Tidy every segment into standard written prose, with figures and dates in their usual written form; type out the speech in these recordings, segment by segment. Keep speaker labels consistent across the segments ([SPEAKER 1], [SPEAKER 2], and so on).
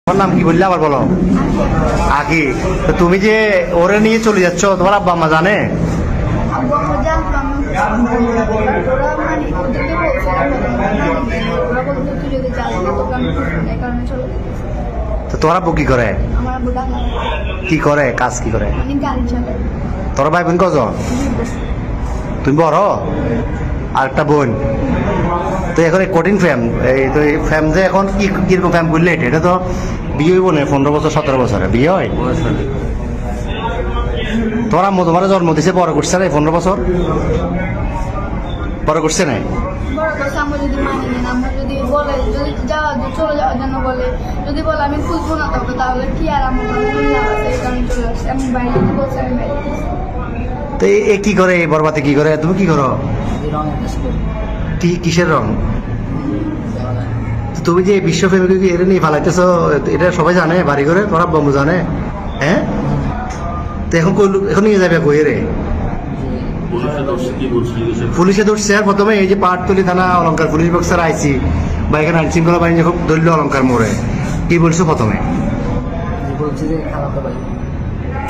[SPEAKER 1] তোমার নাম কি বললে আবার বলো। আখি, তো তুমি যে ওরে নিয়ে চলে যাচ্ছ, তোমার আব্বা আম্মা জানে? তো তোমার আব্বু কি করে? কি করে, কাজ কি করে? তোর ভাই বোন কজন? তুমি বড়, আর একটা বোন। তো এখন এই কঠিন ফ্যাম, এই তো এই ফ্যাম যে এখন কিরকম ফ্যাম বললে এটা তো বিয়ে হইব না 15 বছর 17 বছরে বিয়ে হয়। তোমার আম্মু তোমার জন্ম দিছে বড় করছে না 15 বছর? বড় করছে নাই? তো এ কি করে, বরবাতে কি করে, তুমি কি করো? কিসের রং? তুমি যে বিশ্ব ফেমিকে এটা নিয়ে ফালাইতেছ, এটা সবাই জানে বাড়ি করে? তোরা বম্বু জানে? হ্যাঁ, তো এখন নিয়ে যাবে কই রে? পুলিশে ধরছে। আর প্রথমে এই যে পাটতলি থানা অলঙ্কার পুলিশ বক্সার আইসি বা এখানে আইন শৃঙ্খলা বাহিনী যখন ধরল অলঙ্কার মোড়ে, কি বলছো প্রথমে?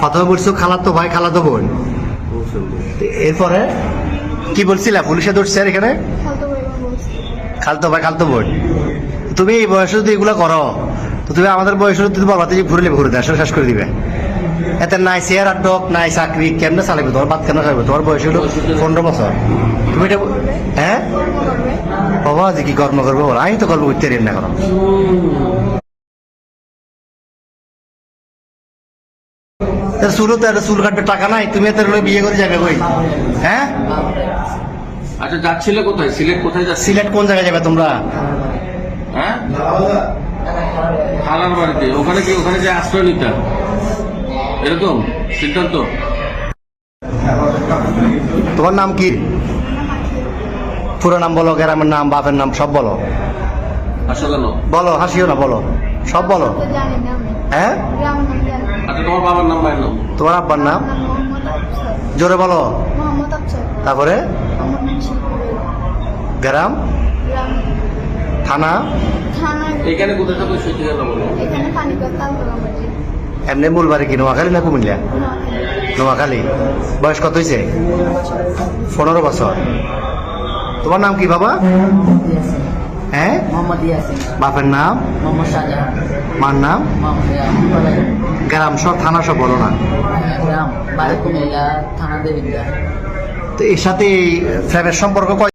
[SPEAKER 1] প্রথমে বলছো খালাতো ভাই খালাতো বোন, এরপরে কি বলছিলা? পুলিশে ধরছে আর এখানে খালতো ভাই খালতো বোন। তুমি এই বয়সে যদি এগুলো করো, তো তুমি আমাদের বয়সে যদি বলবাতে ঘুরলে ঘুরে দেয় শেষ করে দিবে। এতে নাই চেয়ার আর ডক নাই চাকরি, কেমনে চালাবে? তোমার বাদ কেন খাইবে? তোমার বয়স হলো 15 বছর। তুমি এটা হ্যাঁ বাবা যে কি কর্ম করবো? আমি তো কর্ম করতে রেন না করো। চুলও তো একটা চুল কাটবে টাকা নাই, তুমি এত বিয়ে করে যাবে কই? হ্যাঁ,
[SPEAKER 2] আচ্ছা যাচ্ছিলে কোথায়? সিলেট কোথায় যাচ্ছিলে?
[SPEAKER 1] সিলেট কোন জায়গায় যাবে তোমরা?
[SPEAKER 2] হ্যাঁ, খালার বাড়িতে। ওখানে কি, ওখানে যে আশ্রয় নিতাম এরকম সিদ্ধান্ত?
[SPEAKER 1] তোমার নাম কি? পুরো নাম বলো, গ্রামের নাম, বাপের নাম সব বলো।
[SPEAKER 2] আসলে
[SPEAKER 1] বলো, হাসিও না, বলো সব বলো। হ্যাঁ,
[SPEAKER 2] আচ্ছা তোমার বাবার নাম, ভাইয়ের নাম?
[SPEAKER 1] তোমার আব্বার নাম জোরে বলো। তারপরে গ্রাম, থানা,
[SPEAKER 2] এখানে কোথায় থাকবে সেটি জানা বলো।
[SPEAKER 1] এমনি মূল বাড়ি কি নোয়াখালী না কুমিল্লা? নোয়াখালী। বয়স কত হয়েছে? 15 বছর। তোমার নাম কি বাবা? হ্যাঁ, বাপের নাম? মার নাম? গ্রাম সব, থানা সব বলো না। তো এর সাথে ফ্যামের সম্পর্ক